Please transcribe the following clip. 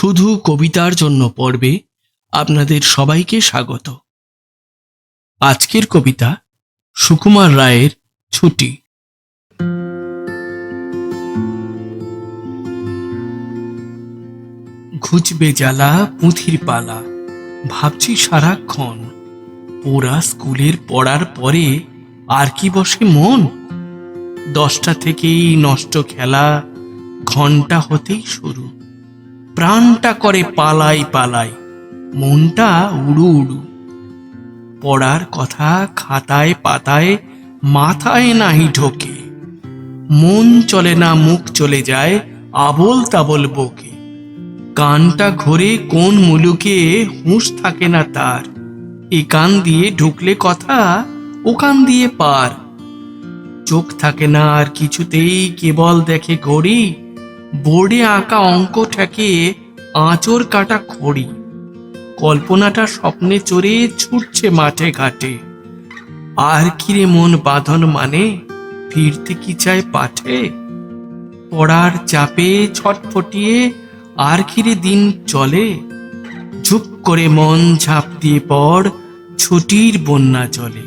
শুধু কবিতার জন্য পর্বে আপনাদের সবাইকে স্বাগত। আজকের কবিতা সুকুমার রায়ের ছুটি। ঘুচবে জ্বালা পুঁথির পালা, ভাবছি সারাক্ষণ ওরা স্কুলের পড়ার পরে আর কি বসে মন। 10টা থেকেই নষ্ট খেলা, ঘন্টা হতেই শুরু। প্রাণটা করে পালাই পালাই, মনটা উড়ু উড়ু। পড়ার কথা খাতায় পাতায় মাথায় নাহি ঢোকে, মন চলে না, মুখ চলে যায় আবোল তাবোল বকে। কানটা ঘোরে কোন মুলুকে, হুঁশ থাকে না তার। এ কান দিয়ে ঢুকলে কথা, ও কান দিয়ে পার। চোখ থাকে না আর কিছুতেই, কেবল দেখে ঘড়ি। বোর্ডে আঁকা অঙ্ক ঠেকে, আঁচড় কাটা খড়ি। কল্পনাটা স্বপ্নে চড়ে ছুটছে মাঠে ঘাটে। আর কিরে মন বাঁধন মানে, ফিরতে কি চায় পাঠে। পড়ার চাপে ছটফটিয়ে আর কিরে দিন চলে। ঝুপ করে মন ঝাঁপ দিয়ে পড়, ছুটির বন্যা জলে।